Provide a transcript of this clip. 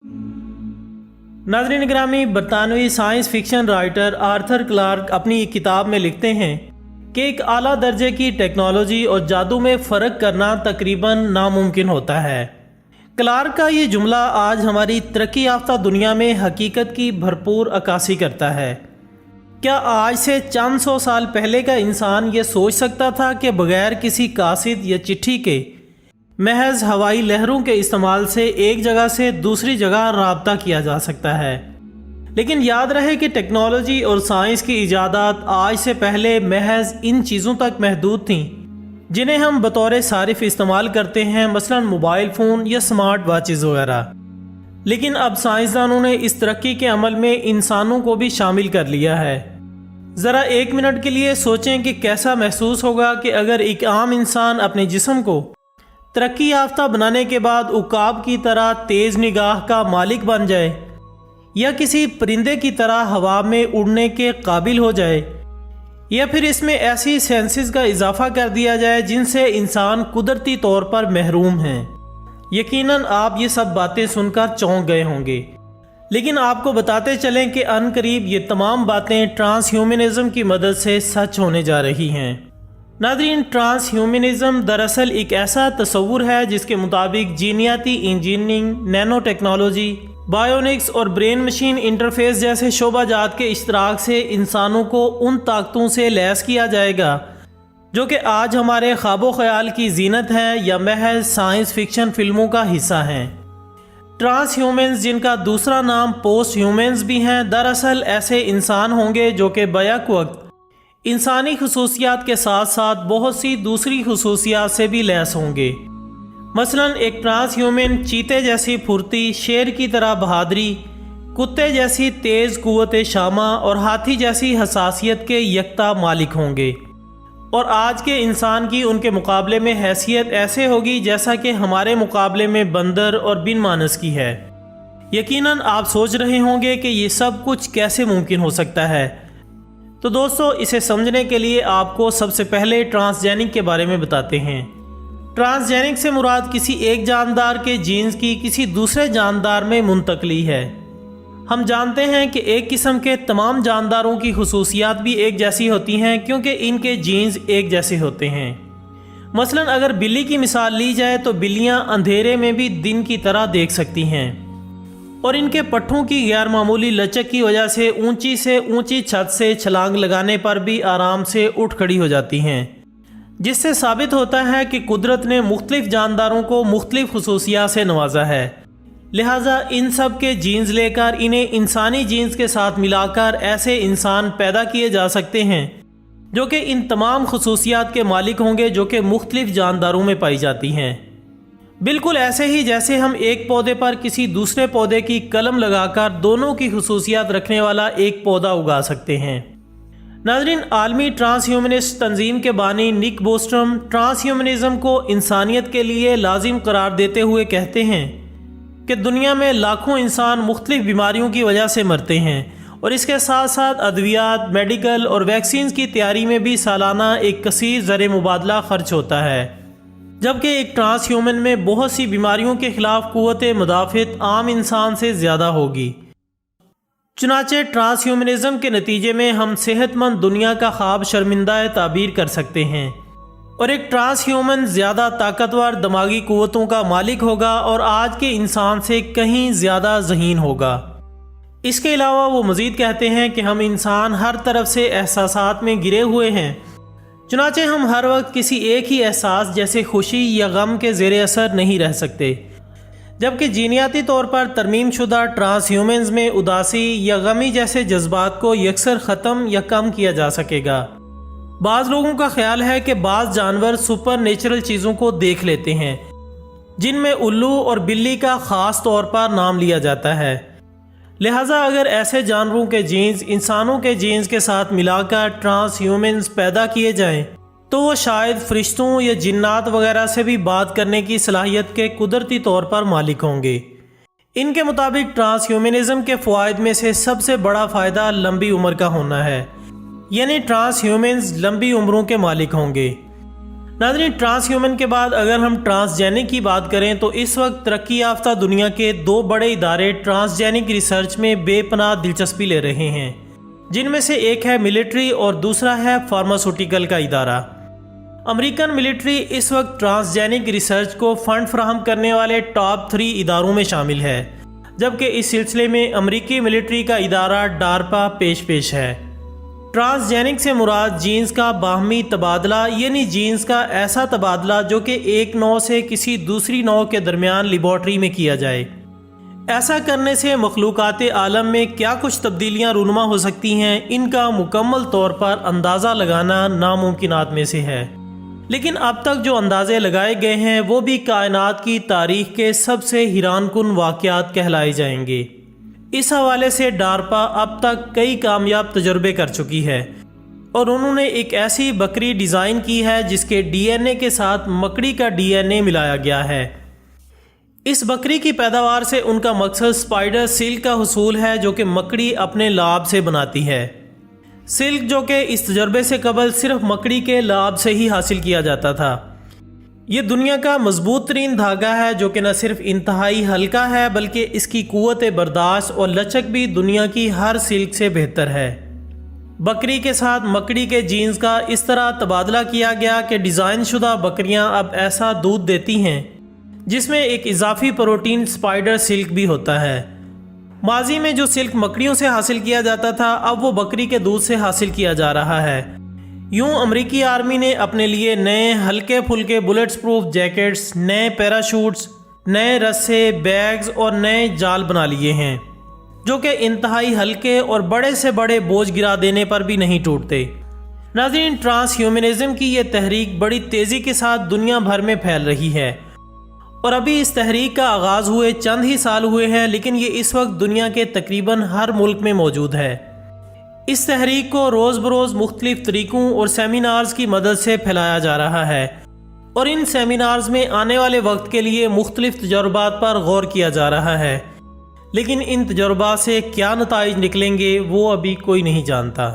नाज़रीन ग्रामी, बरतानवी science fiction writer Arthur Clarke अपनी एक किताब में लिखते हैं कि एक आला दर्जे की टेक्नोलॉजी और जादू में फ़र्क करना तकरीबन नामुमकिन होता है। क्लार्क का ये जुमला आज हमारी तरक्की याफ्ता दुनिया में हकीकत की भरपूर अक्कासी करता है। क्या आज से चंद सौ साल पहले का इंसान ये सोच सकता था कि बग़ैर किसी कासिद या चिट्ठी के महज हवाई लहरों के इस्तेमाल से एक जगह से दूसरी जगह राब्ता किया जा सकता है? लेकिन याद रहे कि टेक्नोलॉजी और साइंस की इजादात आज से पहले महज इन चीज़ों तक महदूद थीं जिन्हें हम बतौर सारिफ इस्तेमाल करते हैं, मसलन मोबाइल फ़ोन या स्मार्ट वॉचेज़ वगैरह। लेकिन अब साइंसदानों ने इस तरक्की के अमल में इंसानों को भी शामिल कर लिया है। ज़रा एक मिनट के लिए सोचें कि कैसा महसूस होगा कि अगर एक आम इंसान अपने जिस्म को तरक्की याफ्ता बनाने के बाद उकाब की तरह तेज़ निगाह का मालिक बन जाए या किसी परिंदे की तरह हवा में उड़ने के काबिल हो जाए, या फिर इसमें ऐसी सेंसेस का इजाफा कर दिया जाए जिनसे इंसान कुदरती तौर पर महरूम हैं। यकीनन आप ये सब बातें सुनकर चौंक गए होंगे, लेकिन आपको बताते चलें कि अनकरीब ये तमाम बातें ट्रांसह्यूमनिज़म की मदद से सच होने जा रही हैं। नाज़रीन, ट्रांसह्यूमनिज़म दरअसल एक ऐसा तस्वुर है जिसके मुताबिक जीनियाती इंजीनियरिंग, नैनो टेक्नोलॉजी, बायोनिक्स और ब्रेन मशीन इंटरफेस जैसे शोबाजात के इश्तराक से इंसानों को उन ताकतों से लैस किया जाएगा जो कि आज हमारे ख्वाबो ख्याल की जीनत हैं या महज साइंस फिक्शन फिल्मों का हिस्सा हैं। ट्रांसह्यूमन्स, जिनका दूसरा नाम पोस्ट ह्यूमन्स भी हैं, दरअसल ऐसे इंसान होंगे जो कि बैक वक्त इंसानी खसूसियात के साथ साथ बहुत सी दूसरी खसूसियात से भी लैस होंगे। मसलन एक ट्रांसह्यूमन चीते जैसी फुर्ती, शेर की तरह बहादुरी, कुत्ते जैसी तेज़ कुव्वत शामा और हाथी जैसी हसासियत के यकता मालिक होंगे। और आज के इंसान की उनके मुकाबले में हैसियत ऐसे होगी जैसा कि हमारे मुकाबले में बंदर और बिन मानस की है। यकीनन आप सोच रहे होंगे कि ये सब कुछ कैसे मुमकिन हो सकता है। तो दोस्तों, इसे समझने के लिए आपको सबसे पहले ट्रांसजेनिक के बारे में बताते हैं। ट्रांसजेनिक से मुराद किसी एक जानदार के जीन्स की किसी दूसरे जानदार में मुंतकली है। हम जानते हैं कि एक किस्म के तमाम जानदारों की खुसूसियात भी एक जैसी होती हैं क्योंकि इनके जीन्स एक जैसे होते हैं। मसलन अगर बिल्ली की मिसाल ली जाए तो बिल्लियां अंधेरे में भी दिन की तरह देख सकती हैं और इनके पट्ठों की गैर मामूली लचक की वजह से ऊंची छत से छलांग लगाने पर भी आराम से उठ खड़ी हो जाती हैं, जिससे साबित होता है कि कुदरत ने मुख्तलिफ जानदारों को मुख्तलिफ खुसूसियात से नवाजा है। लिहाजा इन सब के जीन्स लेकर इन्हें इंसानी जीन्स के साथ मिलाकर ऐसे इंसान पैदा किए जा सकते हैं जो कि इन तमाम खुसूसियात के मालिक होंगे जो कि मुख्तलिफ जानदारों में पाई जाती हैं। बिल्कुल ऐसे ही जैसे हम एक पौधे पर किसी दूसरे पौधे की कलम लगाकर दोनों की खुसूसियात रखने वाला एक पौधा उगा सकते हैं। नाज़रीन, आलमी ट्रांसह्यूमनिस्ट तंजीम के बानी निक बोस्ट्रम ट्रांसह्यूमनिज़म को इंसानियत के लिए लाजिम करार देते हुए कहते हैं कि दुनिया में लाखों इंसान मुख्तलिफ बीमारियों की वजह से मरते हैं और इसके साथ साथ अद्वियात, मेडिकल और वैक्सीन की तैयारी में भी सालाना एक कसीर ज़र मुबादला खर्च होता है, जबकि एक ट्रांसह्यूमन में बहुत सी बीमारियों के खिलाफ कुव्वत मुदाफ़त आम इंसान से ज़्यादा होगी। चुनाचे ट्रांसह्यूमनिज़म के नतीजे में हम सेहतमंद दुनिया का ख्वाब शर्मिंदा ताबीर कर सकते हैं और एक ट्रांसह्यूमन ज़्यादा ताकतवर दिमागी कुव्वतों का मालिक होगा और आज के इंसान से कहीं ज़्यादा ज़हीन होगा। इसके अलावा वो मज़ीद कहते हैं कि हम इंसान हर तरफ से एहसासात में घिरे हुए हैं, चुनाचे हम हर वक्त किसी एक ही एहसास जैसे खुशी या गम के ज़ेरे असर नहीं रह सकते, जबकि जीनियाती तौर पर तरमीम शुदा ट्रांसह्यूमन्स में उदासी या गमी जैसे जज्बात को यकसर ख़त्म या कम किया जा सकेगा। बाज़ लोगों का ख्याल है कि बाज़ जानवर सुपर नेचुरल चीज़ों को देख लेते हैं, जिनमें उल्लू और बिल्ली का ख़ास तौर पर नाम लिया जाता है। लिहाजा अगर ऐसे जानवरों के जीन्स इंसानों के जीन्स के साथ मिलाकर ट्रांसह्यूमन्स पैदा किए जाएं, तो वो शायद फरिश्तों या जिन्नात वगैरह से भी बात करने की सलाहियत के कुदरती तौर पर मालिक होंगे। इनके मुताबिक ट्रांसह्यूमनिज़म के फ़वाइद में से सबसे बड़ा फ़ायदा लंबी उम्र का होना है, यानी ट्रांसह्यूमन्स लंबी उम्रों के मालिक होंगे। ناظرین، ٹرانس ہیومن کے بعد اگر ہم ٹرانسجینک کی بات کریں تو اس وقت ترقی یافتہ دنیا کے 2 بڑے ادارے ٹرانسجینک ریسرچ میں بے پناہ دلچسپی لے رہے ہیں، جن میں سے ایک ہے ملٹری اور دوسرا ہے فارماسوٹیکل کا ادارہ۔ امریکن ملٹری اس وقت ٹرانسجینک ریسرچ کو فنڈ فراہم کرنے والے ٹاپ 3 اداروں میں شامل ہے، جبکہ اس سلسلے میں امریکی ملٹری کا ادارہ ڈارپا پیش ہے۔ ٹرانسجینک سے مراد جینز کا باہمی تبادلہ، یعنی جینز کا ایسا تبادلہ جو کہ ایک نوع سے کسی دوسری نوع کے درمیان لیبارٹری میں کیا جائے۔ ایسا کرنے سے مخلوقات عالم میں کیا کچھ تبدیلیاں رونما ہو سکتی ہیں، ان کا مکمل طور پر اندازہ لگانا ناممکنات میں سے ہے، لیکن اب تک جو اندازے لگائے گئے ہیں وہ بھی کائنات کی تاریخ کے سب سے حیران کن واقعات کہلائے جائیں گے۔ اس حوالے سے ڈارپا اب تک کئی کامیاب تجربے کر چکی ہے، اور انہوں نے ایک ایسی بکری ڈیزائن کی ہے جس کے ڈی این اے کے ساتھ مکڑی کا ڈی این اے ملایا گیا ہے۔ اس بکری کی پیداوار سے ان کا مقصد سپائڈر سلک کا حصول ہے، جو کہ مکڑی اپنے لعاب سے بناتی ہے۔ سلک جو کہ اس تجربے سے قبل صرف مکڑی کے لعاب سے ہی حاصل کیا جاتا تھا۔ یہ دنیا کا مضبوط ترین دھاگا ہے جو کہ نہ صرف انتہائی ہلکا ہے بلکہ اس کی قوت برداشت اور لچک بھی دنیا کی ہر سلک سے بہتر ہے۔ بکری کے ساتھ مکڑی کے جینز کا اس طرح تبادلہ کیا گیا کہ ڈیزائن شدہ بکریاں اب ایسا دودھ دیتی ہیں جس میں ایک اضافی پروٹین سپائڈر سلک بھی ہوتا ہے۔ ماضی میں جو سلک مکڑیوں سے حاصل کیا جاتا تھا اب وہ بکری کے دودھ سے حاصل کیا جا رہا ہے۔ یوں امریکی آرمی نے اپنے لیے نئے ہلکے پھلکے بلٹس پروف جیکٹس، نئے پیراشوٹس، نئے رسے، بیگز اور نئے جال بنا لیے ہیں، جو کہ انتہائی ہلکے اور بڑے سے بڑے بوجھ گرا دینے پر بھی نہیں ٹوٹتے۔ ناظرین، ٹرانس ہیومنزم کی یہ تحریک بڑی تیزی کے ساتھ دنیا بھر میں پھیل رہی ہے، اور ابھی اس تحریک کا آغاز ہوئے چند ہی سال ہوئے ہیں، لیکن یہ اس وقت دنیا کے تقریباً ہر ملک میں موجود ہے۔ اس تحریک کو روز بروز مختلف طریقوں اور سیمینارز کی مدد سے پھیلایا جا رہا ہے، اور ان سیمینارز میں آنے والے وقت کے لیے مختلف تجربات پر غور کیا جا رہا ہے، لیکن ان تجربات سے کیا نتائج نکلیں گے وہ ابھی کوئی نہیں جانتا۔